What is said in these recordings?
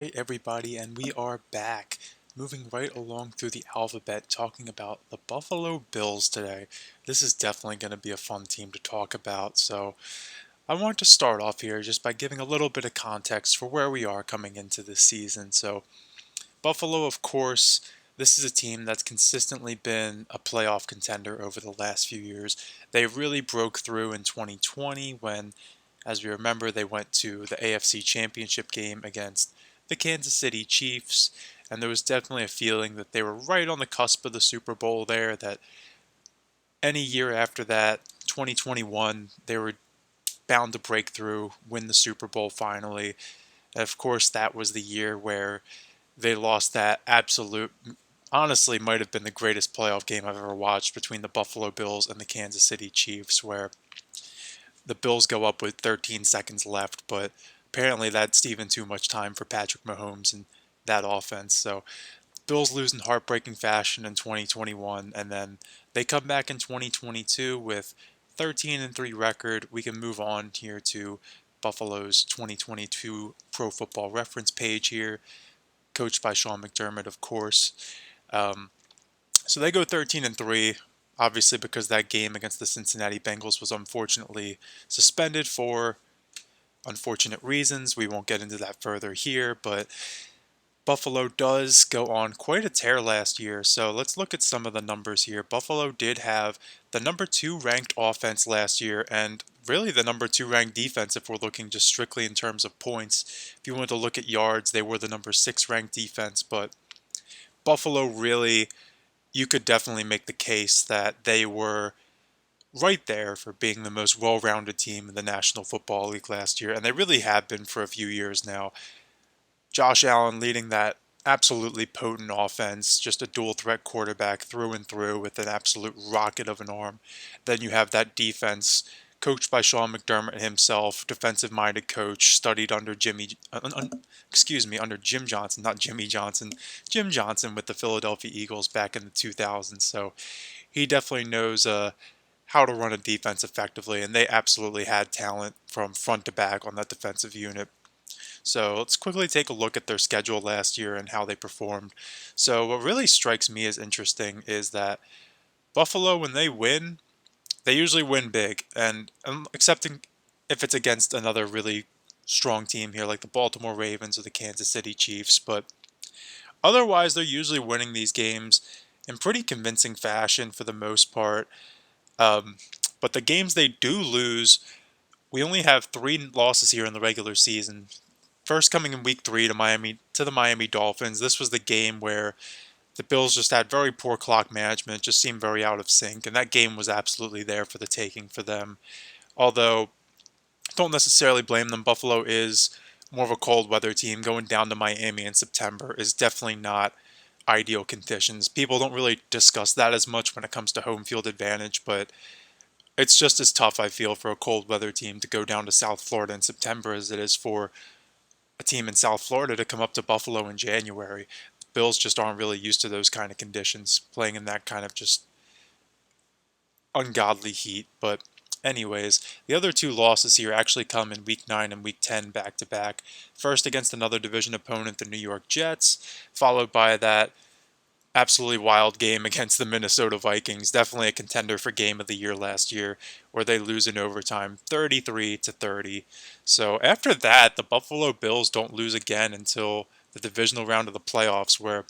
Hey everybody, and we are back, moving right along through the alphabet, talking about the Buffalo Bills today. This is definitely going to be a fun team to talk about, so I want to start off here just by giving a little bit of context for where we are coming into this season. So, Buffalo, of course, this is a team that's consistently been a playoff contender over the last few years. They really broke through in 2020 when, as we remember, they went to the AFC Championship game against the Kansas City Chiefs, and there was definitely a feeling that they were right on the cusp of the Super Bowl there, that any year after that, 2021, they were bound to break through, win the Super Bowl finally. And of course, that was the year where they lost that absolute, honestly, might have been the greatest playoff game I've ever watched between the Buffalo Bills and the Kansas City Chiefs, where the Bills go up with 13 seconds left, but apparently that's even too much time for Patrick Mahomes and that offense. So Bills lose in heartbreaking fashion in 2021, and then they come back in 2022 with 13-3 record. We can move on here to Buffalo's 2022 Pro Football Reference page here, coached by Sean McDermott, of course. Um, so they go 13-3, obviously because that game against the Cincinnati Bengals was unfortunately suspended for unfortunate reasons. We won't get into that further here, but Buffalo does go on quite a tear last year. So let's look at some of the numbers here. Buffalo did have the number 2 ranked offense last year and really the number 2 ranked defense if we're looking just strictly in terms of points. If you want to look at yards, they were the number 6 ranked defense, but Buffalo really, you could definitely make the case that they were right there for being the most well-rounded team in the National Football League last year, and they really have been for a few years now. Josh Allen leading that absolutely potent offense, just a dual threat quarterback through and through with an absolute rocket of an arm. Then you have that defense coached by Sean McDermott himself, defensive-minded coach, studied under under Jim Johnson, not Jimmy Johnson, Jim Johnson with the Philadelphia Eagles back in the 2000s. So he definitely knows how to run a defense effectively, and they absolutely had talent from front to back on that defensive unit. So let's quickly take a look at their schedule last year and how they performed. So what really strikes me as interesting is that Buffalo, when they win, they usually win big, and excepting if it's against another really strong team here like the Baltimore Ravens or the Kansas City Chiefs, but otherwise they're usually winning these games in pretty convincing fashion for the most part. Um, but the games they do lose, we only have 3 losses here in the regular season. First coming in week 3 to the Miami Dolphins. This was the game where the Bills just had very poor clock management, just seemed very out of sync, and that game was absolutely there for the taking for them. Although, don't necessarily blame them. Buffalo is more of a cold weather team. Going down to Miami in September is definitely not ideal conditions. People don't really discuss that as much when it comes to home field advantage, but it's just as tough, I feel, for a cold weather team to go down to South Florida in September as it is for a team in South Florida to come up to Buffalo in January. The Bills just aren't really used to those kind of conditions, playing in that kind of just ungodly heat. But anyways, the other 2 losses here actually come in week 9 and week 10 back to back. First against another division opponent, the New York Jets, followed by that absolutely wild game against the Minnesota Vikings, definitely a contender for game of the year last year, where they lose in overtime 33-30. So after that, the Buffalo Bills don't lose again until the divisional round of the playoffs, where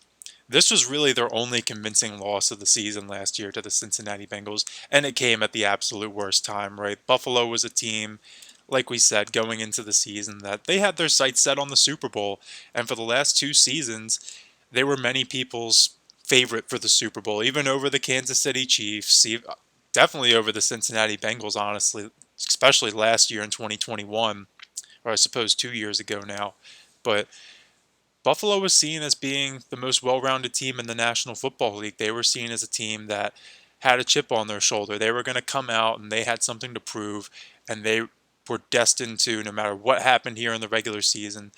this was really their only convincing loss of the season last year to the Cincinnati Bengals, and it came at the absolute worst time, right? Buffalo was a team, like we said, going into the season that they had their sights set on the Super Bowl, and for the last 2 seasons, they were many people's favorite for the Super Bowl, even over the Kansas City Chiefs, definitely over the Cincinnati Bengals, honestly, especially last year in 2021, or I suppose 2 years ago now. But Buffalo was seen as being the most well-rounded team in the National Football League. They were seen as a team that had a chip on their shoulder. They were going to come out and they had something to prove, and they were destined to, no matter what happened here in the regular season,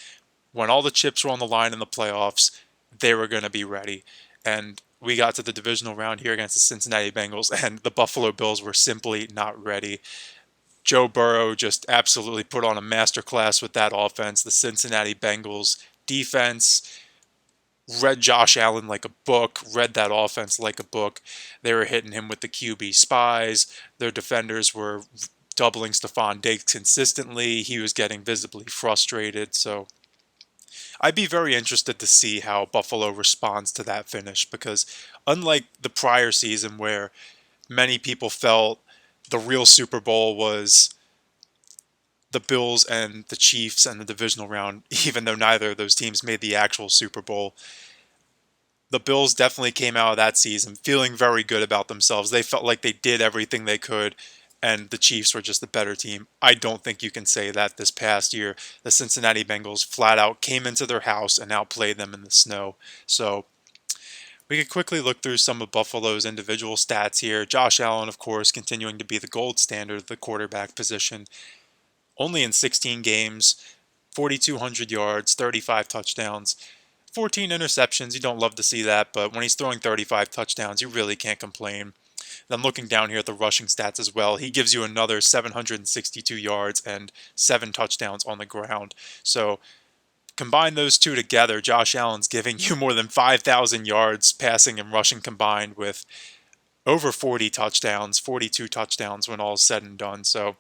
when all the chips were on the line in the playoffs, they were going to be ready. And we got to the divisional round here against the Cincinnati Bengals, and the Buffalo Bills were simply not ready. Joe Burrow just absolutely put on a masterclass with that offense. The Cincinnati Bengals defense read Josh Allen like a book, read that offense like a book. They were hitting him with the QB spies. Their defenders were doubling Stephon Diggs consistently. He was getting visibly frustrated. So I'd be very interested to see how Buffalo responds to that finish because unlike the prior season where many people felt the real Super Bowl was the Bills and the Chiefs and the divisional round, even though neither of those teams made the actual Super Bowl, the Bills definitely came out of that season feeling very good about themselves. They felt like they did everything they could, and the Chiefs were just the better team. I don't think you can say that this past year. The Cincinnati Bengals flat out came into their house and outplayed them in the snow. So we could quickly look through some of Buffalo's individual stats here. Josh Allen, of course, continuing to be the gold standard of the quarterback position. Only in 16 games, 4,200 yards, 35 touchdowns. 14 interceptions, you don't love to see that, but when he's throwing 35 touchdowns, you really can't complain. And I'm looking down here at the rushing stats as well. He gives you another 762 yards and 7 touchdowns on the ground. So combine those two together, Josh Allen's giving you more than 5,000 yards passing and rushing combined with over 40 touchdowns, 42 touchdowns when all is said and done. So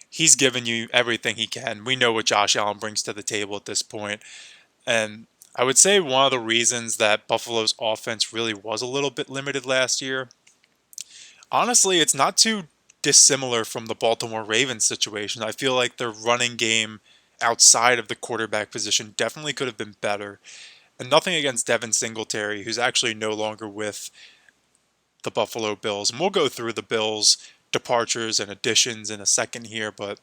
he's given you everything he can. We know what Josh Allen brings to the table at this point. And I would say one of the reasons that Buffalo's offense really was a little bit limited last year, honestly, it's not too dissimilar from the Baltimore Ravens situation. I feel like their running game outside of the quarterback position definitely could have been better. And nothing against Devin Singletary, who's actually no longer with the Buffalo Bills. And we'll go through the Bills' departures and additions in a second here, but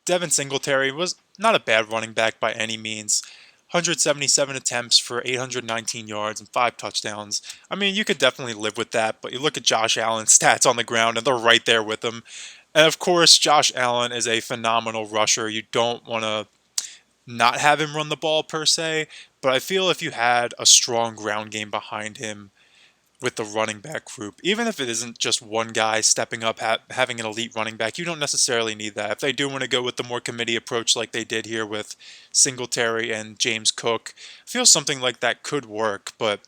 Devin Singletary was not a bad running back by any means. 177 attempts for 819 yards and 5 touchdowns. I mean, you could definitely live with that, but you look at Josh Allen's stats on the ground and they're right there with him. And of course, Josh Allen is a phenomenal rusher. You don't want to not have him run the ball per se, but I feel if you had a strong ground game behind him, with the running back group. Even if it isn't just one guy stepping up, having an elite running back, you don't necessarily need that. If they do want to go with the more committee approach like they did here with Singletary and James Cook, I feel something like that could work. But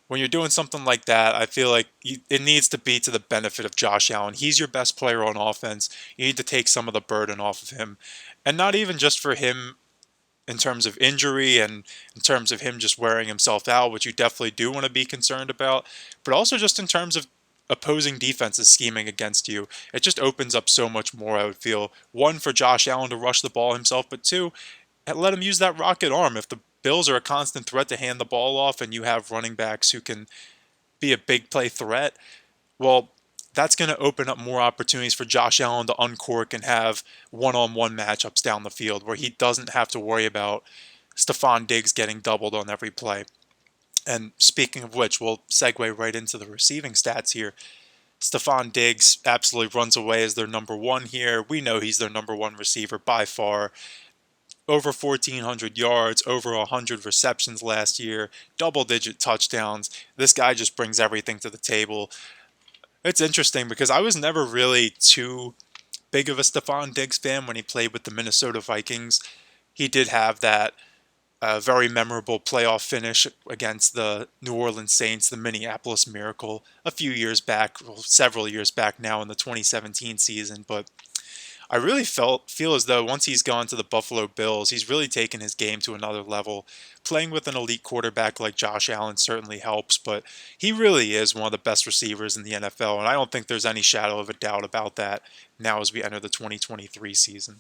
when you're doing something like that, I feel like it needs to be to the benefit of Josh Allen. He's your best player on offense. You need to take some of the burden off of him. And not even just for him in terms of injury and in terms of him just wearing himself out, which you definitely do want to be concerned about, but also just in terms of opposing defenses scheming against you. It just opens up so much more, I would feel. One, for Josh Allen to rush the ball himself, but two, let him use that rocket arm. If the Bills are a constant threat to hand the ball off and you have running backs who can be a big play threat, well, that's going to open up more opportunities for Josh Allen to uncork and have one-on-one matchups down the field where he doesn't have to worry about Stephon Diggs getting doubled on every play. And speaking of which, we'll segue right into the receiving stats here. Stephon Diggs absolutely runs away as their number one here. We know he's their number one receiver by far. Over 1,400 yards, over 100 receptions last year, double-digit touchdowns. This guy just brings everything to the table. It's interesting because I was never really too big of a Stephon Diggs fan when he played with the Minnesota Vikings. He did have that very memorable playoff finish against the New Orleans Saints, the Minneapolis Miracle, a few years back, well, several years back now in the 2017 season. But I really feel as though once he's gone to the Buffalo Bills, he's really taken his game to another level. Playing with an elite quarterback like Josh Allen certainly helps, but he really is one of the best receivers in the NFL, and I don't think there's any shadow of a doubt about that now as we enter the 2023 season.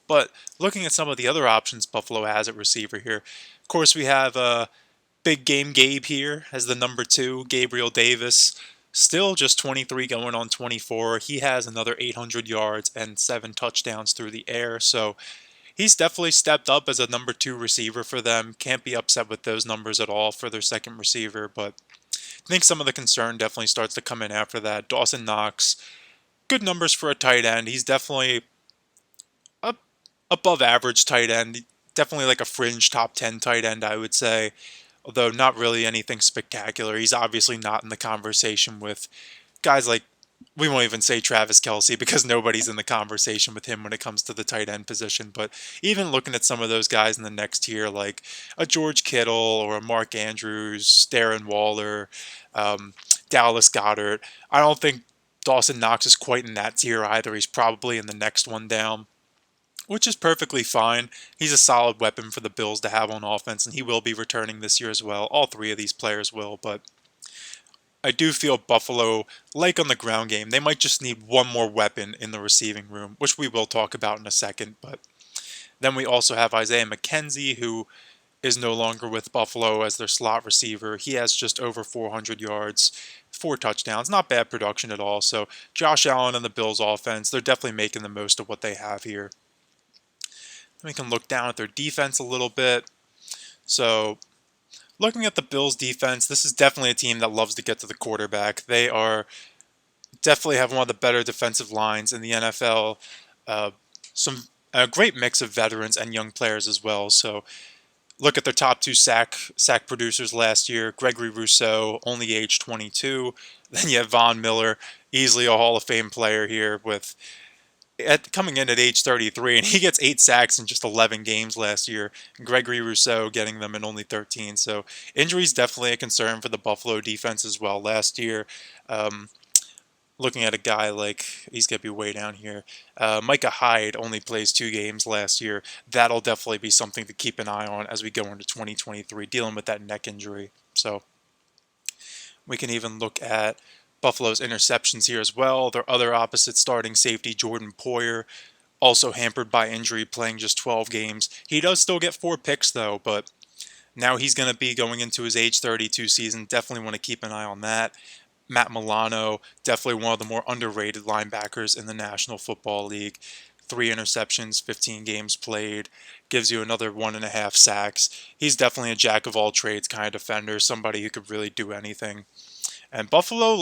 But looking at some of the other options Buffalo has at receiver here, of course we have Big Game Gabe here as the number 2, Gabriel Davis. Still just 23 going on 24. He has another 800 yards and 7 touchdowns through the air. So he's definitely stepped up as a number 2 receiver for them. Can't be upset with those numbers at all for their second receiver. But I think some of the concern definitely starts to come in after that. Dawson Knox, good numbers for a tight end. He's definitely a above average tight end. Definitely like a fringe top 10 tight end, I would say. Although not really anything spectacular. He's obviously not in the conversation with guys like we won't even say Travis Kelce because nobody's in the conversation with him when it comes to the tight end position. But even looking at some of those guys in the next tier, like a George Kittle or a Mark Andrews, Darren Waller, um, Dallas Goedert, I don't think Dawson Knox is quite in that tier either. He's probably in the next one down, which is perfectly fine. He's a solid weapon for the Bills to have on offense, and he will be returning this year as well. All three of these players will, but I do feel Buffalo, like on the ground game, they might just need one more weapon in the receiving room, which we will talk about in a second. But then we also have Isaiah McKenzie, who is no longer with Buffalo as their slot receiver. He has just over 400 yards, 4 touchdowns. Not bad production at all. So Josh Allen and the Bills offense, they're definitely making the most of what they have here. We can look down at their defense a little bit. So looking at the Bills defense, this is definitely a team that loves to get to the quarterback. They are definitely have one of the better defensive lines in the NFL. Uh, a great mix of veterans and young players as well. So look at their top two sack producers last year. Gregory Rousseau, only age 22. Then you have Von Miller, easily a Hall of Fame player here with coming in at age 33, and he gets 8 sacks in just 11 games last year. Gregory Rousseau getting them in only 13. So injuries definitely a concern for the Buffalo defense as well last year. Um, Looking at a guy like, he's going to be way down here. Micah Hyde only plays 2 games last year. That'll definitely be something to keep an eye on as we go into 2023, dealing with that neck injury. So we can even look at Buffalo's interceptions here as well. Their other opposite starting safety, Jordan Poyer, also hampered by injury, playing just 12 games. He does still get 4 picks though, but now he's going to be going into his age 32 season. Definitely want to keep an eye on that. Matt Milano, definitely one of the more underrated linebackers in the National Football League. 3 interceptions, 15 games played, gives you another 1.5 sacks. He's definitely a jack of all trades kind of defender, somebody who could really do anything. And Buffalo,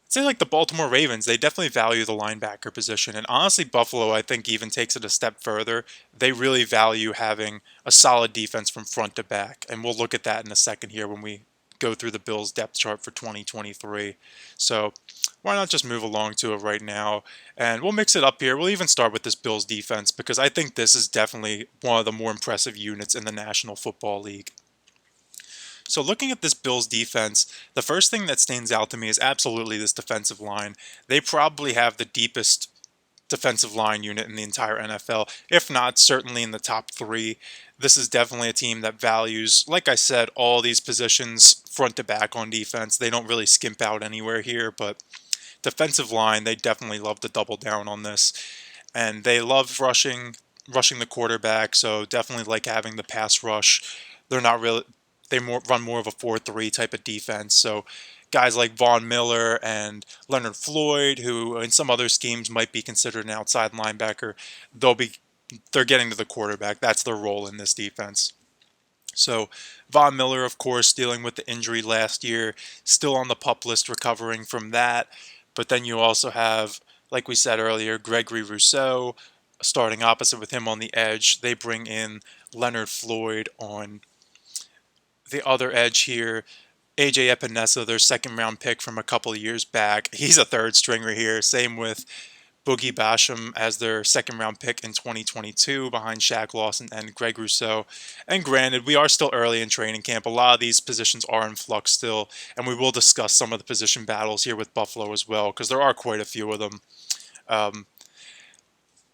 say like the Baltimore Ravens, they definitely value the linebacker position. And honestly, Buffalo, I think, even takes it a step further. They really value having a solid defense from front to back. And we'll look at that in a second here when we go through the Bills depth chart for 2023. So why not just move along to it right now? And we'll mix it up here. We'll even start with this Bills defense because I think this is definitely one of the more impressive units in the National Football League. So looking at this Bills defense, the first thing that stands out to me is absolutely this defensive line. They probably have the deepest defensive line unit in the entire NFL, if not certainly in the top 3. This is definitely a team that values, like I said, all these positions front to back on defense. They don't really skimp out anywhere here, but defensive line, they definitely love to double down on this. And they love rushing the quarterback, so definitely like having the pass rush. They're not really run more of a 4-3 type of defense. So guys like Von Miller and Leonard Floyd, who in some other schemes might be considered an outside linebacker, they're getting to the quarterback. That's their role in this defense. So Von Miller, of course, dealing with the injury last year, still on the PUP list, recovering from that. But then you also have, like we said earlier, Gregory Rousseau starting opposite with him on the edge. They bring in Leonard Floyd on the other edge here. AJ Epinesa, their second round pick from a couple of years back. He's a third stringer here. Same with Boogie Basham as their second round pick in 2022 behind Shaq Lawson and Greg Rousseau. And granted, we are still early in training camp. A lot of these positions are in flux still, and we will discuss some of the position battles here with Buffalo as well, because there are quite a few of them. Um,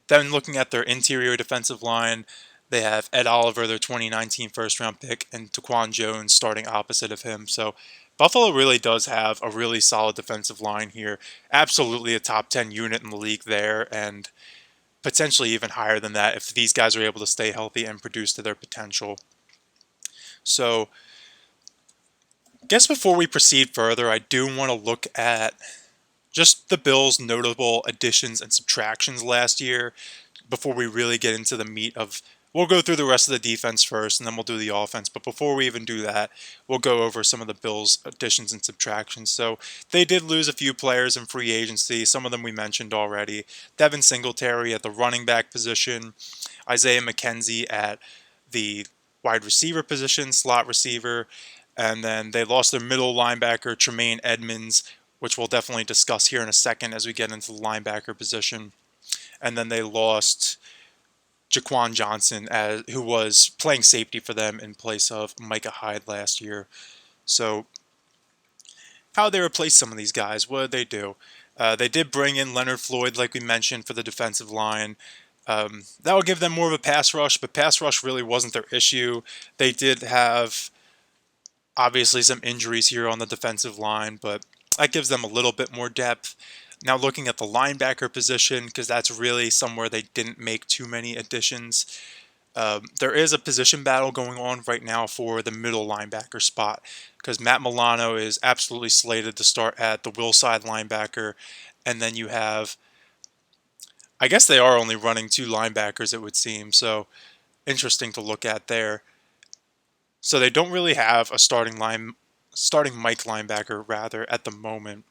then looking at their interior defensive line, they have Ed Oliver, their 2019 first-round pick, and Taquan Jones starting opposite of him. So Buffalo really does have a really solid defensive line here. Absolutely a top 10 unit in the league there, and potentially even higher than that if these guys are able to stay healthy and produce to their potential. So I guess before we proceed further, I do want to look at just the Bills' notable additions and subtractions last year before we really get into the meat of. We'll go through the rest of the defense first, and then we'll do the offense. But before we even do that, we'll go over some of the Bills' additions and subtractions. So they did lose a few players in free agency. Some of them we mentioned already. Devin Singletary at the running back position. Isaiah McKenzie at the wide receiver position, slot receiver. And then they lost their middle linebacker, Tremaine Edmonds, which we'll definitely discuss here in a second as we get into the linebacker position. And then they lost Jaquan Johnson, who was playing safety for them in place of Micah Hyde last year. So how they replace some of these guys? What did they do? They did bring in Leonard Floyd, like we mentioned, for the defensive line. That would give them more of a pass rush, but pass rush really wasn't their issue. They did have, obviously, some injuries here on the defensive line, but that gives them a little bit more depth. Now looking at the linebacker position, because that's really somewhere they didn't make too many additions. There is a position battle going on right now for the middle linebacker spot because Matt Milano is absolutely slated to start at the will side linebacker. And then you have, I guess they are only running 2 linebackers, it would seem. So interesting to look at there. So they don't really have a starting Mike linebacker rather at the moment.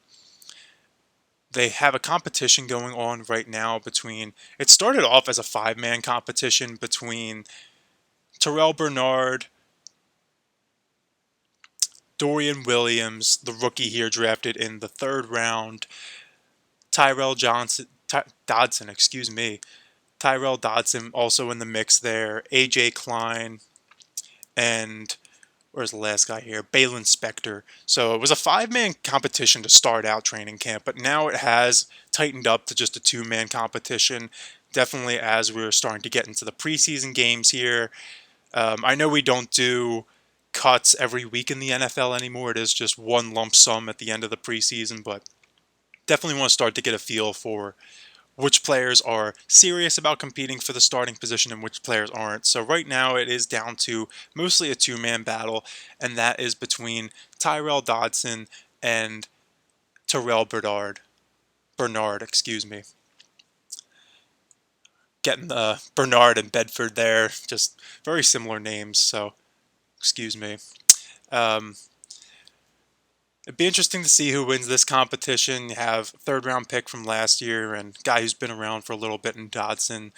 They have a competition going on right now between, it started off as a 5-man competition between Terrell Bernard, Dorian Williams, the rookie here drafted in the 3rd round, Tyrell Dodson also in the mix there, AJ Klein, and where's the last guy here? Balin Spector. So it was a 5-man competition to start out training camp, but now it has tightened up to just a 2-man competition. Definitely as we're starting to get into the preseason games here. I know we don't do cuts every week in the NFL anymore. It is just one lump sum at the end of the preseason, but definitely want to start to get a feel for which players are serious about competing for the starting position and which players aren't. So right now it is down to mostly a 2-man battle, and that is between Tyrell Dodson and Terrell Bernard, excuse me. Getting the Bernard and Bedford there, just very similar names, so excuse me. It'd be interesting to see who wins this competition. You have 3rd-round pick from last year and guy who's been around for a little bit in Dodson,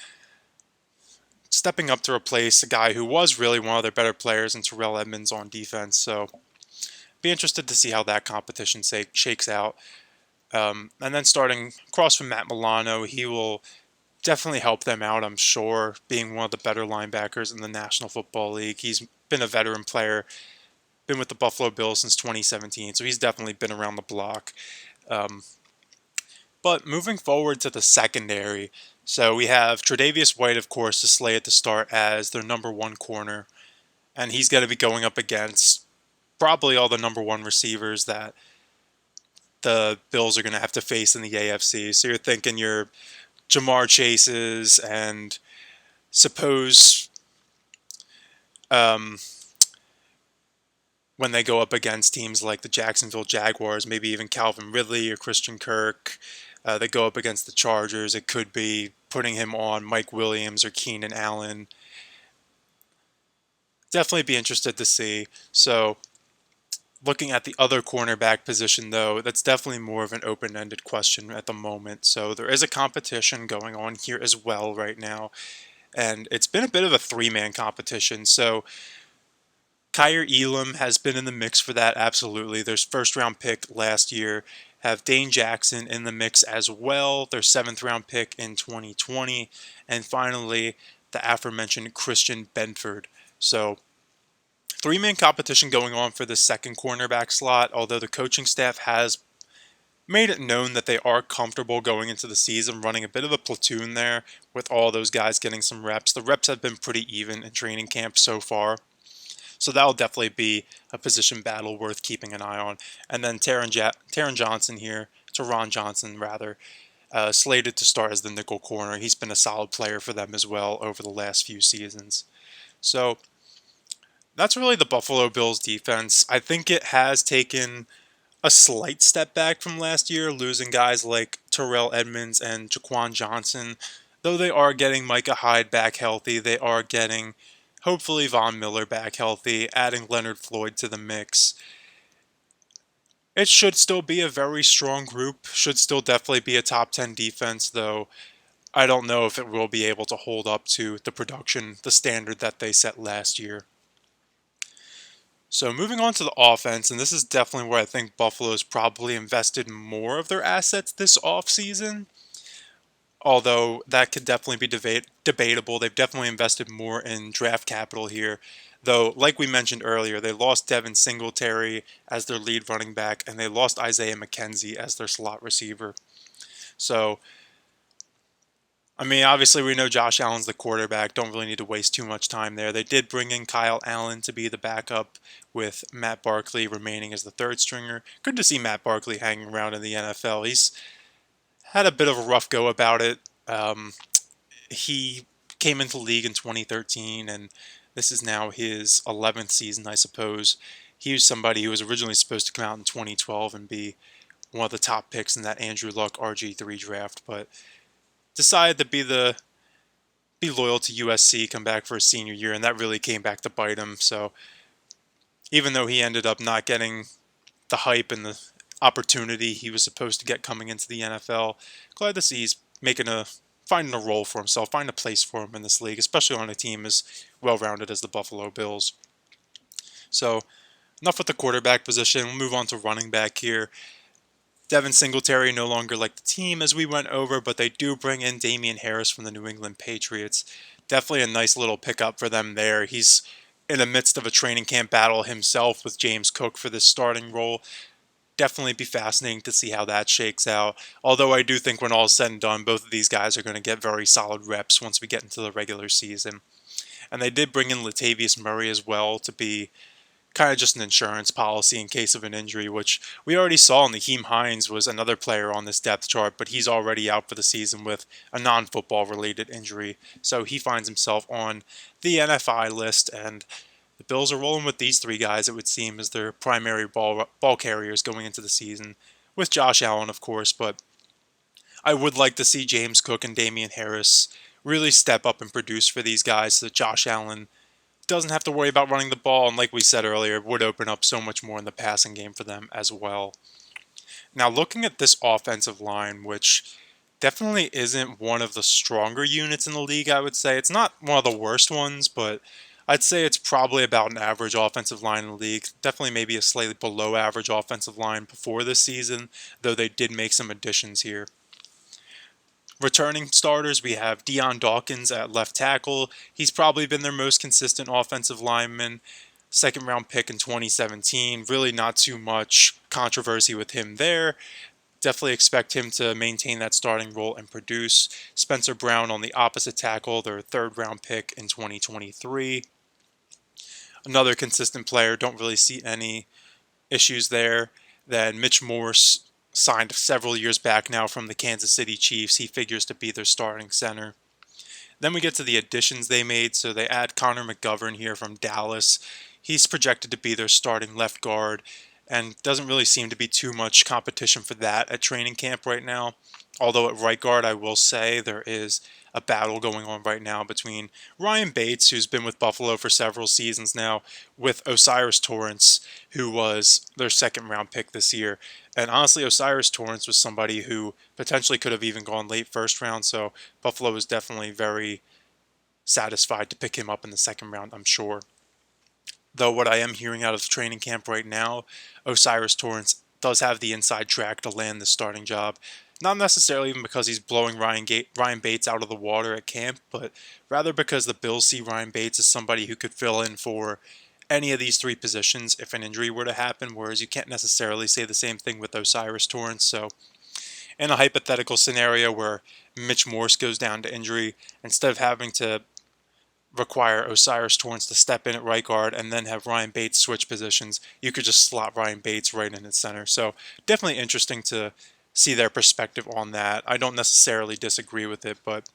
stepping up to replace a guy who was really one of their better players in Terrell Edmunds on defense. So be interested to see how that competition shakes out. And then starting across from Matt Milano, he will definitely help them out, I'm sure, being one of the better linebackers in the National Football League. He's been a veteran player, been with the Buffalo Bills since 2017, so he's definitely been around the block. But moving forward to the secondary, so we have Tre'Davious White, of course, is slated to start as their number 1 corner, and he's going to be going up against probably all the number 1 receivers that the Bills are going to have to face in the AFC. So you're thinking your Jamar Chases and suppose when they go up against teams like the Jacksonville Jaguars, maybe even Calvin Ridley or Christian Kirk, they go up against the Chargers. It could be putting him on Mike Williams or Keenan Allen. Definitely be interested to see. So looking at the other cornerback position, though, that's definitely more of an open-ended question at the moment. So there is a competition going on here as well right now. And it's been a bit of a 3-man competition. So Kyer Elam has been in the mix for that, absolutely. Their 1st-round pick last year. Have Dane Jackson in the mix as well, their 7th-round pick in 2020. And finally, the aforementioned Christian Benford. So 3-man competition going on for the second cornerback slot, although the coaching staff has made it known that they are comfortable going into the season running a bit of a platoon there with all those guys getting some reps. The reps have been pretty even in training camp so far. So that'll definitely be a position battle worth keeping an eye on. And then Taron Johnson, slated to start as the nickel corner. He's been a solid player for them as well over the last few seasons. So that's really the Buffalo Bills defense. I think it has taken a slight step back from last year, losing guys like Terrell Edmunds and Jaquan Johnson. Though they are getting Micah Hyde back healthy, they are getting hopefully Von Miller back healthy, adding Leonard Floyd to the mix. It should still be a very strong group, should still definitely be a top 10 defense, though I don't know if it will be able to hold up to the production, the standard that they set last year. So moving on to the offense, and this is definitely where I think Buffalo's probably invested more of their assets this offseason. Although that could definitely be debatable. They've definitely invested more in draft capital here. Though, like we mentioned earlier, they lost Devin Singletary as their lead running back, and they lost Isaiah McKenzie as their slot receiver. So, I mean, obviously we know Josh Allen's the quarterback. Don't really need to waste too much time there. They did bring in Kyle Allen to be the backup with Matt Barkley remaining as the third stringer. Good to see Matt Barkley hanging around in the NFL. He's had a bit of a rough go about it. He came into the league in 2013, and this is now his 11th season, I suppose. He was somebody who was originally supposed to come out in 2012 and be one of the top picks in that Andrew Luck RG3 draft, but decided to be loyal to USC, come back for his senior year, and that really came back to bite him. So even though he ended up not getting the hype and the opportunity he was supposed to get coming into the NFL, glad to see he's finding a role for himself, finding a place for him in this league, especially on a team as well-rounded as the Buffalo Bills. So enough with the quarterback position. We'll move on to running back here. Devin Singletary no longer like the team as we went over, but they do bring in Damian Harris from the New England Patriots. Definitely a nice little pickup for them there. He's in the midst of a training camp battle himself with James Cook for this starting role. Definitely be fascinating to see how that shakes out. Although I do think when all is said and done, both of these guys are going to get very solid reps once we get into the regular season. And they did bring in Latavius Murray as well to be kind of just an insurance policy in case of an injury, which we already saw. Naheem Hines was another player on this depth chart, but he's already out for the season with a non-football related injury. So he finds himself on the NFI list, and the Bills are rolling with these three guys, it would seem, as their primary ball carriers going into the season, with Josh Allen, of course. But I would like to see James Cook and Damian Harris really step up and produce for these guys so that Josh Allen doesn't have to worry about running the ball, and like we said earlier, it would open up so much more in the passing game for them as well. Now, looking at this offensive line, which definitely isn't one of the stronger units in the league, I would say. It's not one of the worst ones, but I'd say it's probably about an average offensive line in the league. Definitely maybe a slightly below average offensive line before this season, though they did make some additions here. Returning starters, we have Deion Dawkins at left tackle. He's probably been their most consistent offensive lineman. Second round pick in 2017. Really not too much controversy with him there. Definitely expect him to maintain that starting role and produce. Spencer Brown on the opposite tackle, their third round pick in 2023. Another consistent player, don't really see any issues there. Then Mitch Morse signed several years back now from the Kansas City Chiefs. He figures to be their starting center. Then we get to the additions they made. So they add Connor McGovern here from Dallas. He's projected to be their starting left guard, and doesn't really seem to be too much competition for that at training camp right now. Although at right guard, I will say there is a battle going on right now between Ryan Bates, who's been with Buffalo for several seasons now, with Osiris Torrance, who was their second round pick this year. And honestly, Osiris Torrance was somebody who potentially could have even gone late first round, so Buffalo was definitely very satisfied to pick him up in the second round, I'm sure. Though what I am hearing out of the training camp right now, Osiris Torrance does have the inside track to land the starting job. Not necessarily even because he's blowing Ryan Bates out of the water at camp, but rather because the Bills see Ryan Bates as somebody who could fill in for any of these three positions if an injury were to happen, whereas you can't necessarily say the same thing with Osiris Torrance. So in a hypothetical scenario where Mitch Morse goes down to injury, instead of having to require Osiris Torrance to step in at right guard and then have Ryan Bates switch positions, you could just slot Ryan Bates right in at center. So definitely interesting to see their perspective on that. I don't necessarily disagree with it, but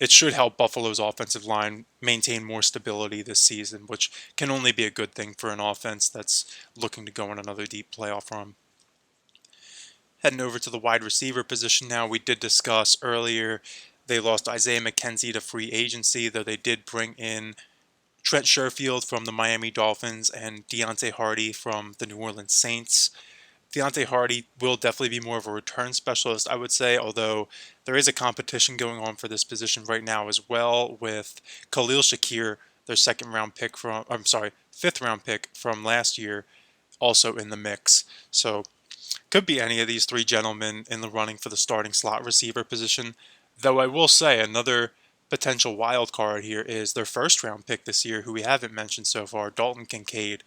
it should help Buffalo's offensive line maintain more stability this season, which can only be a good thing for an offense that's looking to go on another deep playoff run. Heading over to the wide receiver position now, we did discuss earlier they lost Isaiah McKenzie to free agency, though they did bring in Trent Sherfield from the Miami Dolphins and Deontay Hardy from the New Orleans Saints. Deontay Hardy will definitely be more of a return specialist, I would say, although there is a competition going on for this position right now as well with Khalil Shakir, their fifth round pick from last year, also in the mix. So could be any of these three gentlemen in the running for the starting slot receiver position. Though I will say another potential wild card here is their first round pick this year, who we haven't mentioned so far, Dalton Kincaid.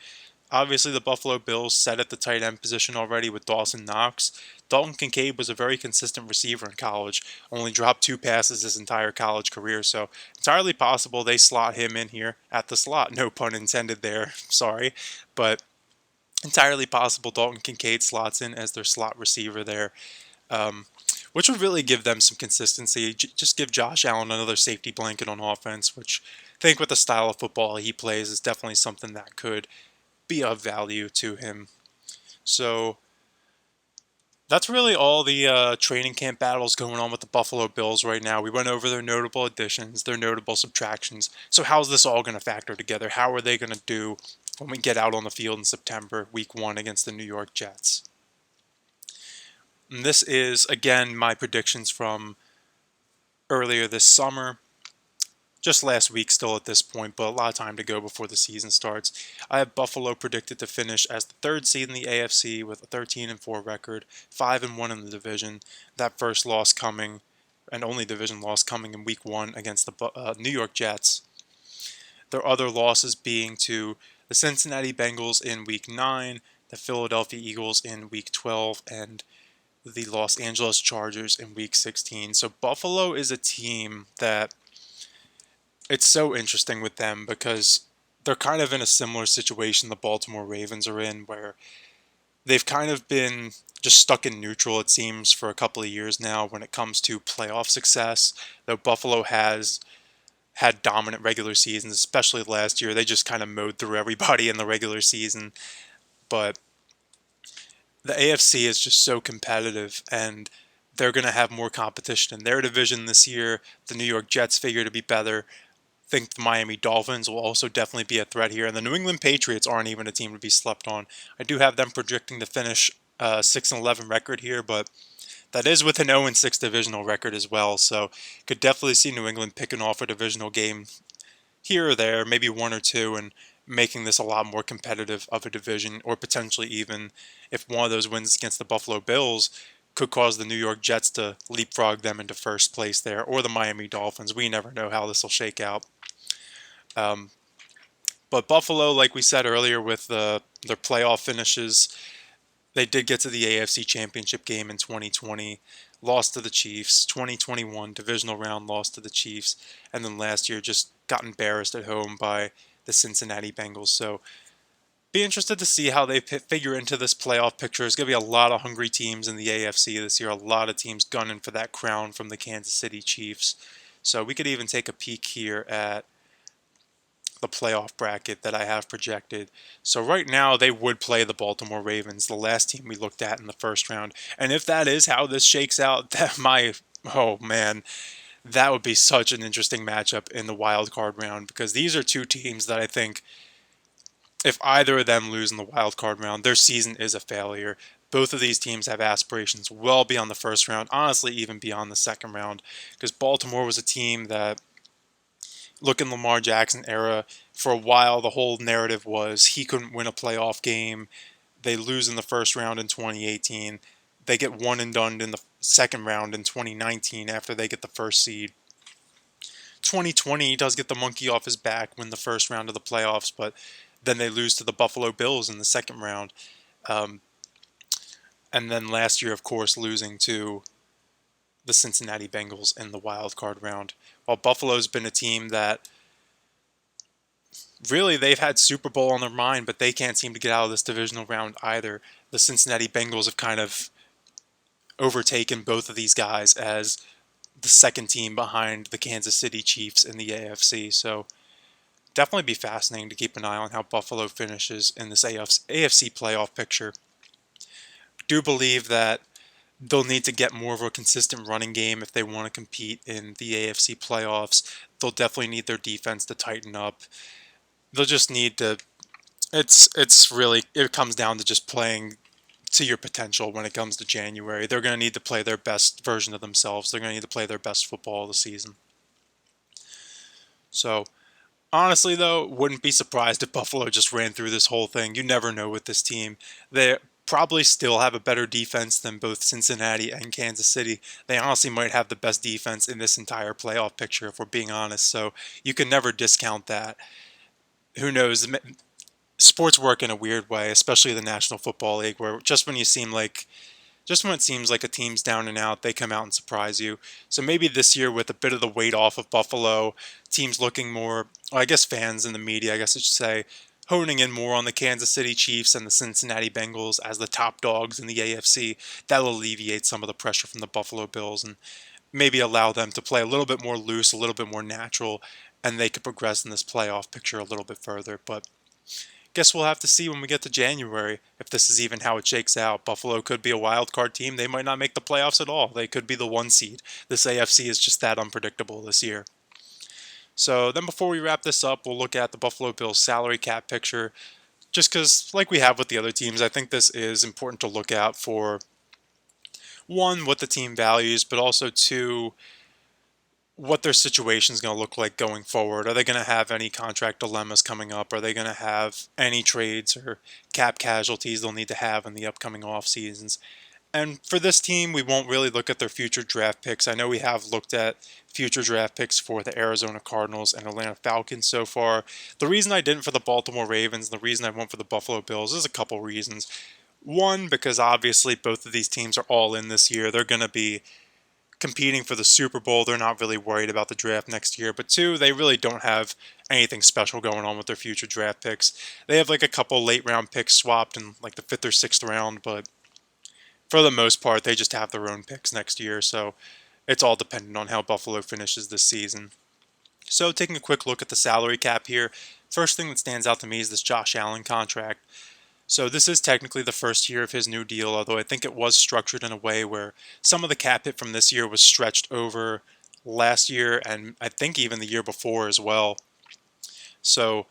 Obviously, the Buffalo Bills set at the tight end position already with Dawson Knox. Dalton Kincaid was a very consistent receiver in college, only dropped 2 passes his entire college career, so entirely possible they slot him in here at the slot. No pun intended there, sorry. But entirely possible Dalton Kincaid slots in as their slot receiver there, um, which would really give them some consistency. Just give Josh Allen another safety blanket on offense, which I think with the style of football he plays is definitely something that could be of value to him. So that's really all the training camp battles going on with the Buffalo Bills right now. We went over their notable additions, their notable subtractions. So how's this all going to factor together? How are they going to do when we get out on the field in September, week 1 against the New York Jets? And this is, again, my predictions from earlier this summer. Just last week still at this point, but a lot of time to go before the season starts. I have Buffalo predicted to finish as the 3rd seed in the AFC with a 13-4 record, 5-1 in the division. That first loss coming, and only division loss coming in week 1 against the New York Jets. Their other losses being to the Cincinnati Bengals in week 9, the Philadelphia Eagles in week 12, and the Los Angeles Chargers in week 16. So Buffalo is a team that it's so interesting with them because they're kind of in a similar situation the Baltimore Ravens are in, where they've kind of been just stuck in neutral, it seems, for a couple of years now when it comes to playoff success. Though Buffalo has had dominant regular seasons, especially last year. They just kind of mowed through everybody in the regular season. But the AFC is just so competitive, and they're going to have more competition in their division this year. The New York Jets figure to be better. Think the Miami Dolphins will also definitely be a threat here, and the New England Patriots aren't even a team to be slept on. I do have them projecting to finish 6-11 record here, but that is with an 0-6 divisional record as well, so could definitely see New England picking off a divisional game here or there, maybe one or two, and making this a lot more competitive of a division, or potentially even if one of those wins against the Buffalo Bills could cause the New York Jets to leapfrog them into first place there, or the Miami Dolphins. We never know how this will shake out. Um, but Buffalo, like we said earlier, with their playoff finishes, they did get to the AFC Championship game in 2020, lost to the Chiefs. 2021 divisional round, lost to the Chiefs, and then last year just got embarrassed at home by the Cincinnati Bengals. So be interested to see how they figure into this playoff picture. There's going to be a lot of hungry teams in the AFC this year, a lot of teams gunning for that crown from the Kansas City Chiefs. So we could even take a peek here at the playoff bracket that I have projected. So right now they would play the Baltimore Ravens, the last team we looked at in the first round. And if that is how this shakes out, oh man, that would be such an interesting matchup in the wild card round, because these are two teams that I think if either of them lose in the wild card round, their season is a failure. Both of these teams have aspirations well beyond the first round, honestly even beyond the second round, because Baltimore was a team that, look, in Lamar Jackson era, for a while the whole narrative was he couldn't win a playoff game. They lose in the first round in 2018. They get one and done in the second round in 2019 after they get the first seed. 2020, he does get the monkey off his back, win the first round of the playoffs, but then they lose to the Buffalo Bills in the second round. And then last year, of course, losing to the Cincinnati Bengals in the wild card round. While Buffalo's been a team that really they've had Super Bowl on their mind, but they can't seem to get out of this divisional round either. The Cincinnati Bengals have kind of overtaken both of these guys as the second team behind the Kansas City Chiefs in the AFC. So definitely be fascinating to keep an eye on how Buffalo finishes in this AFC playoff picture. Do believe that they'll need to get more of a consistent running game if they want to compete in the AFC playoffs. They'll definitely need their defense to tighten up. They'll just need to. It's really, it comes down to just playing to your potential when it comes to January. They're going to need to play their best version of themselves. They're going to need to play their best football of the season. So Honestly, though, wouldn't be surprised if Buffalo just ran through this whole thing. You never know with this team. They probably still have a better defense than both Cincinnati and Kansas City. They honestly might have the best defense in this entire playoff picture, if we're being honest. So you can never discount that. Who knows? Sports work in a weird way, especially the National Football League, where just when it seems like a team's down and out, they come out and surprise you. So maybe this year, with a bit of the weight off of Buffalo, teams looking more, well, I guess fans in the media, I guess I should say, honing in more on the Kansas City Chiefs and the Cincinnati Bengals as the top dogs in the AFC, that'll alleviate some of the pressure from the Buffalo Bills and maybe allow them to play a little bit more loose, a little bit more natural, and they could progress in this playoff picture a little bit further. But guess we'll have to see when we get to January if this is even how it shakes out. Buffalo could be a wild card team. They might not make the playoffs at all. They could be the one seed. This AFC is just that unpredictable this year. So then before we wrap this up, we'll look at the Buffalo Bills salary cap picture. Just because, like we have with the other teams, I think this is important to look at for one, what the team values, but also two, what their situation is going to look like going forward. Are they going to have any contract dilemmas coming up? Are they going to have any trades or cap casualties they'll need to have in the upcoming off seasons? And for this team, we won't really look at their future draft picks. I know we have looked at future draft picks for the Arizona Cardinals and Atlanta Falcons so far. The reason I didn't for the Baltimore Ravens, the reason I went for the Buffalo Bills, is a couple reasons. One, because obviously both of these teams are all in this year. They're going to be competing for the Super Bowl. They're not really worried about the draft next year. But two, they really don't have anything special going on with their future draft picks. They have like a couple late round picks swapped in like the fifth or sixth round, but for the most part, they just have their own picks next year. So it's all dependent on how Buffalo finishes this season. So taking a quick look at the salary cap here, first thing that stands out to me is this Josh Allen contract. So this is technically the first year of his new deal, although I think it was structured in a way where some of the cap hit from this year was stretched over last year and I think even the year before as well. So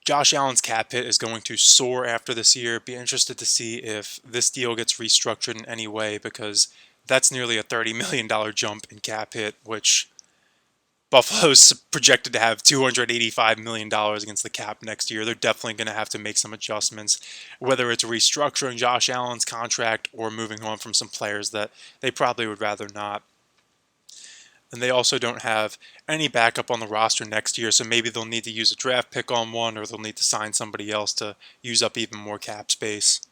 Josh Allen's cap hit is going to soar after this year. Be interested to see if this deal gets restructured in any way because that's nearly a $30 million jump in cap hit, which Buffalo's projected to have $285 million against the cap next year. They're definitely going to have to make some adjustments, whether it's restructuring Josh Allen's contract or moving on from some players that they probably would rather not. And they also don't have any backup on the roster next year, so maybe they'll need to use a draft pick on one or they'll need to sign somebody else to use up even more cap space.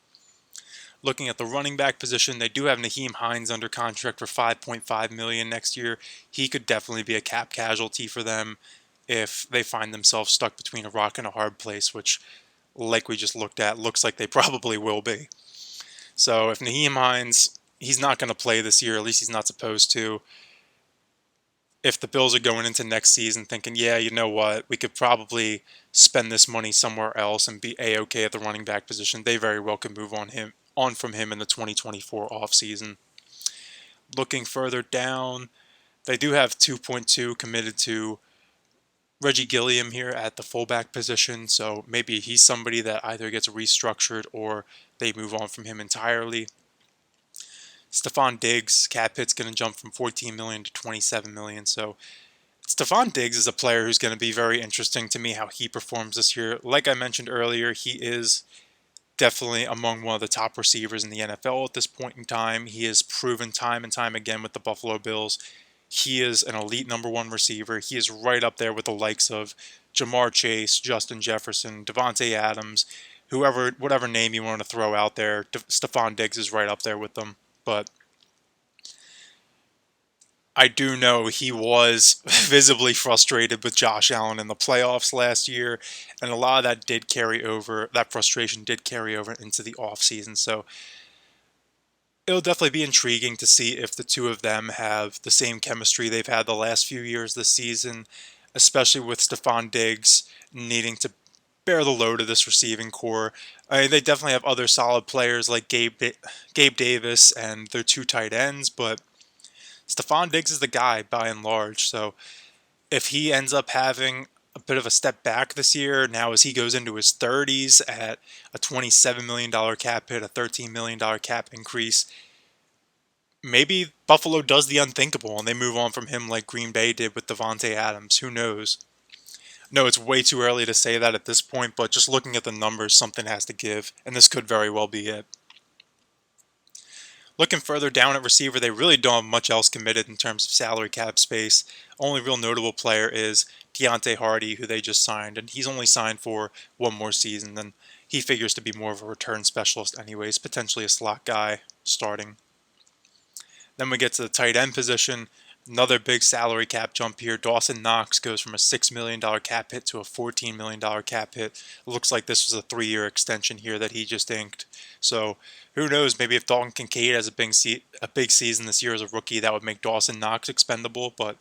Looking at the running back position, they do have Nyheim Hines under contract for $5.5 million next year. He could definitely be a cap casualty for them if they find themselves stuck between a rock and a hard place, which, like we just looked at, looks like they probably will be. So if Nyheim Hines, he's not going to play this year, at least he's not supposed to. If the Bills are going into next season thinking, yeah, you know what, we could probably spend this money somewhere else and be A-okay at the running back position, they very well could move on from him in the 2024 offseason. Looking further down, they do have 2.2 committed to Reggie Gilliam here at the fullback position, so maybe he's somebody that either gets restructured or they move on from him entirely. Stephon Diggs, cap hit's going to jump from $14 million to $27 million, so Stephon Diggs is a player who's going to be very interesting to me how he performs this year. Like I mentioned earlier, he is definitely among one of the top receivers in the NFL at this point in time. He has proven time and time again with the Buffalo Bills. He is an elite number one receiver. He is right up there with the likes of Jamar Chase, Justin Jefferson, Devontae Adams, whoever, whatever name you want to throw out there. Stephon Diggs is right up there with them. But I do know he was visibly frustrated with Josh Allen in the playoffs last year, and a lot of that did carry over, that frustration did carry over into the offseason. So it'll definitely be intriguing to see if the two of them have the same chemistry they've had the last few years this season, especially with Stephon Diggs needing to bear the load of this receiving core. I mean, they definitely have other solid players like Gabe Davis and their two tight ends, but Stephon Diggs is the guy by and large. So if he ends up having a bit of a step back this year, now as he goes into his 30s at a $27 million cap hit, a $13 million cap increase, maybe Buffalo does the unthinkable and they move on from him like Green Bay did with Devontae Adams. Who knows? No, it's way too early to say that at this point, but just looking at the numbers, something has to give, and this could very well be it. Looking further down at receiver, they really don't have much else committed in terms of salary cap space. Only real notable player is Deontay Hardy, who they just signed, and he's only signed for one more season, and he figures to be more of a return specialist anyways, potentially a slot guy starting. Then we get to the tight end position. Another big salary cap jump here. Dawson Knox goes from a $6 million cap hit to a $14 million cap hit. It looks like this was a 3-year extension here that he just inked. So who knows, maybe if Dalton Kincaid has a big season this year as a rookie, that would make Dawson Knox expendable, but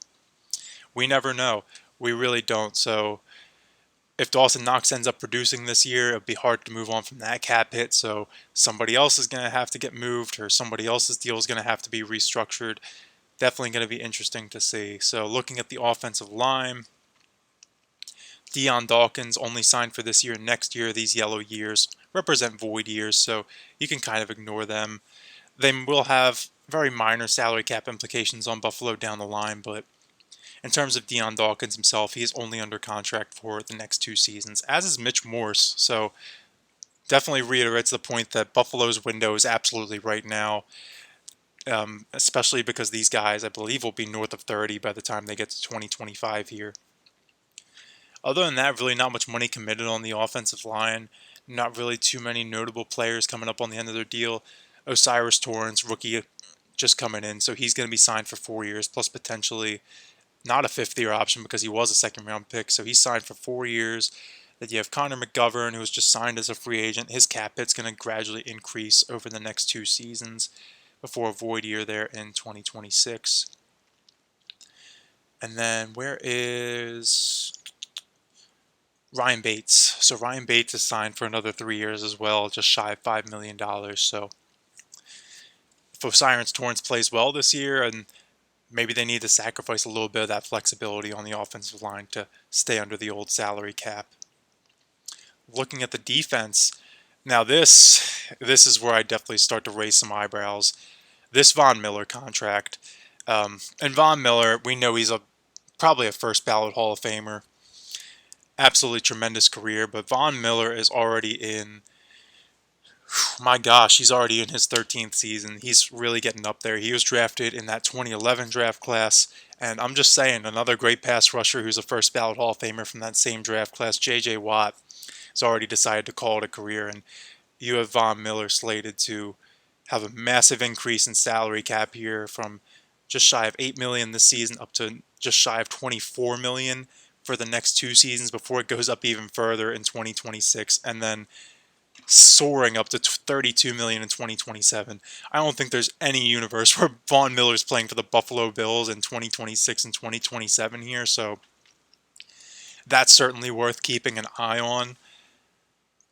we never know. We really don't. So if Dawson Knox ends up producing this year, it'd be hard to move on from that cap hit. So somebody else is going to have to get moved, or somebody else's deal is going to have to be restructured. Definitely going to be interesting to see. So looking at the offensive line, Deion Dawkins only signed for this year and next year. These yellow years represent void years, so you can kind of ignore them. They will have very minor salary cap implications on Buffalo down the line, but in terms of Deion Dawkins himself, he is only under contract for the next 2 seasons, as is Mitch Morse. So definitely reiterates the point that Buffalo's window is absolutely right now, especially because these guys, I believe, will be north of 30 by the time they get to 2025 here. Other than that, really not much money committed on the offensive line. Not really too many notable players coming up on the end of their deal. Osiris Torrance, rookie, just coming in, so he's going to be signed for 4 years, plus potentially not a 5th-year option because he was a second-round pick, so he's signed for 4 years. Then you have Connor McGovern, who was just signed as a free agent. His cap hit's going to gradually increase over the next 2 seasons before a void year there in 2026. And then where is Ryan Bates? So Ryan Bates is signed for another 3 years as well, just shy of $5 million. So if Osiris Torrance plays well this year, and maybe they need to sacrifice a little bit of that flexibility on the offensive line to stay under the old salary cap. Looking at the defense, now this is where I definitely start to raise some eyebrows. This Von Miller contract, and Von Miller, we know he's probably a first ballot Hall of Famer. Absolutely tremendous career, but Von Miller is already in, my gosh, he's already in his 13th season. He's really getting up there. He was drafted in that 2011 draft class, and I'm just saying, another great pass rusher who's a first ballot Hall of Famer from that same draft class, J.J. Watt, has already decided to call it a career, and you have Von Miller slated to have a massive increase in salary cap here from just shy of $8 million this season up to just shy of $24 million for the next 2 seasons before it goes up even further in 2026, and then soaring up to $32 million in 2027. I don't think there's any universe where Von Miller's playing for the Buffalo Bills in 2026 and 2027 here, so that's certainly worth keeping an eye on.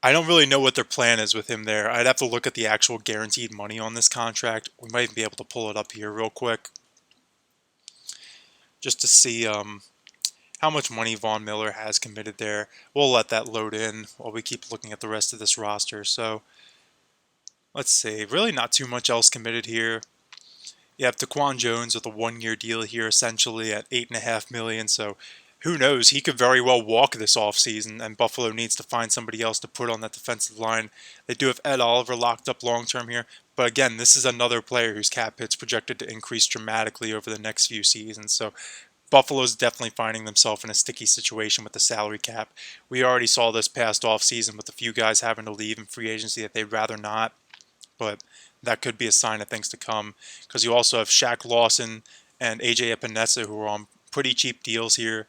I don't really know what their plan is with him there. I'd have to look at the actual guaranteed money on this contract. We might even be able to pull it up here real quick just to see how much money Von Miller has committed there. We'll let that load in while we keep looking at the rest of this roster. So let's see. Really not too much else committed here. You have Daquan Jones with a 1-year deal here, essentially at $8.5 million. So who knows? He could very well walk this offseason, and Buffalo needs to find somebody else to put on that defensive line. They do have Ed Oliver locked up long term here, but again, this is another player whose cap hit's projected to increase dramatically over the next few seasons. So Buffalo's definitely finding themselves in a sticky situation with the salary cap. We already saw this past offseason with a few guys having to leave in free agency that they'd rather not, but that could be a sign of things to come, because you also have Shaq Lawson and AJ Epinesa, who are on pretty cheap deals here.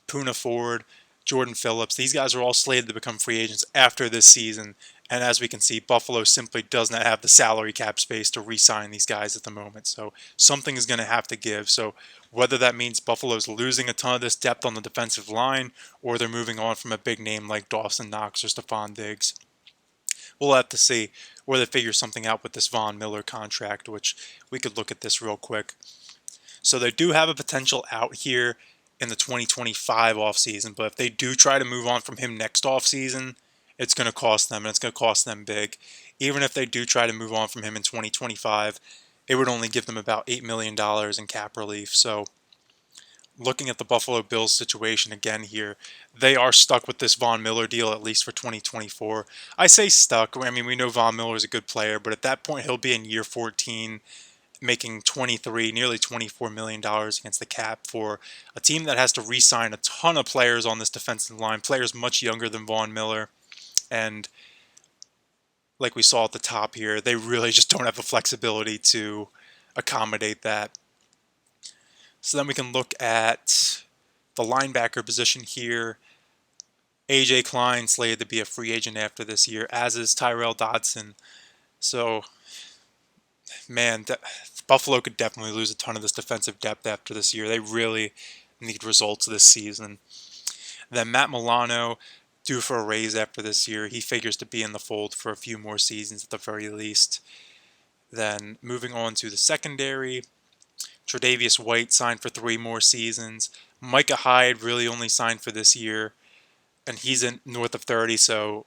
Poona Ford, Jordan Phillips, these guys are all slated to become free agents after this season, and as we can see, Buffalo simply does not have the salary cap space to re-sign these guys at the moment, so something is going to have to give. So whether that means Buffalo's losing a ton of this depth on the defensive line, or they're moving on from a big name like Dawson Knox or Stephon Diggs, we'll have to see where they figure something out with this Von Miller contract, which we could look at this real quick. So they do have a potential out here in the 2025 offseason, but if they do try to move on from him next offseason, it's going to cost them, and it's going to cost them big. Even if they do try to move on from him in 2025, it would only give them about $8 million in cap relief. So looking at the Buffalo Bills situation again here, they are stuck with this Von Miller deal at least for 2024. I say stuck. I mean, we know Von Miller is a good player, but at that point he'll be in year 14, making 23, nearly $24 million against the cap for a team that has to re-sign a ton of players on this defensive line, players much younger than Von Miller, and like we saw at the top here, they really just don't have the flexibility to accommodate that. So then we can look at the linebacker position here. AJ Klein slated to be a free agent after this year, as is Tyrell Dodson. So, man, Buffalo could definitely lose a ton of this defensive depth after this year. They really need results this season. Then Matt Milano, due for a raise after this year. He figures to be in the fold for a few more seasons at the very least. Then moving on to the secondary, Tre'Davious White signed for 3 more seasons. Micah Hyde really only signed for this year, and he's in north of 30, so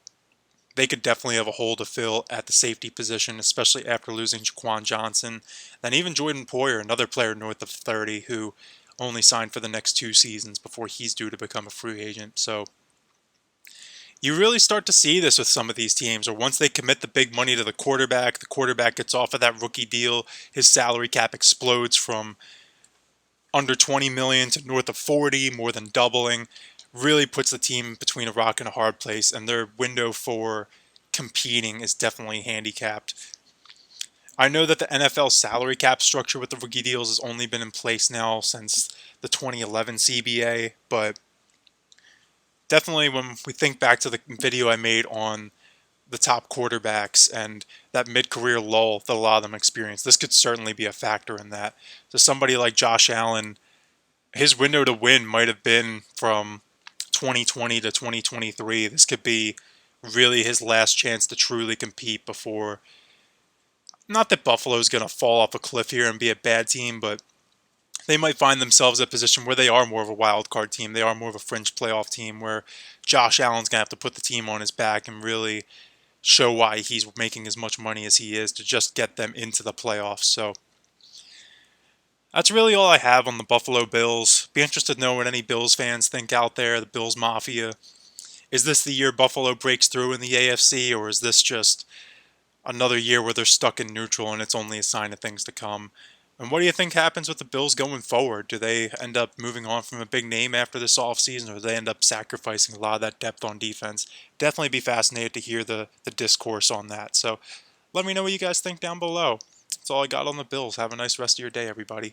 they could definitely have a hole to fill at the safety position, especially after losing Jaquan Johnson. Then even Jordan Poyer, another player north of 30, who only signed for the next 2 seasons before he's due to become a free agent. So you really start to see this with some of these teams, or once they commit the big money to the quarterback gets off of that rookie deal, his salary cap explodes from under 20 million to north of 40, more than doubling. Really puts the team between a rock and a hard place, and their window for competing is definitely handicapped. I know that the NFL salary cap structure with the rookie deals has only been in place now since the 2011 CBA, but definitely when we think back to the video I made on the top quarterbacks and that mid-career lull that a lot of them experience, this could certainly be a factor in that. So somebody like Josh Allen, his window to win might have been from 2020 to 2023. This could be really his last chance to truly compete before, not that Buffalo's going to fall off a cliff here and be a bad team, but they might find themselves in a position where they are more of a wild card team. They are more of a fringe playoff team where Josh Allen's going to have to put the team on his back and really show why he's making as much money as he is to just get them into the playoffs. So that's really all I have on the Buffalo Bills. Be interested to know what any Bills fans think out there, the Bills Mafia. Is this the year Buffalo breaks through in the AFC, or is this just another year where they're stuck in neutral and it's only a sign of things to come? And what do you think happens with the Bills going forward? Do they end up moving on from a big name after this offseason, or do they end up sacrificing a lot of that depth on defense? Definitely be fascinated to hear the discourse on that. So let me know what you guys think down below. That's all I got on the Bills. Have a nice rest of your day, everybody.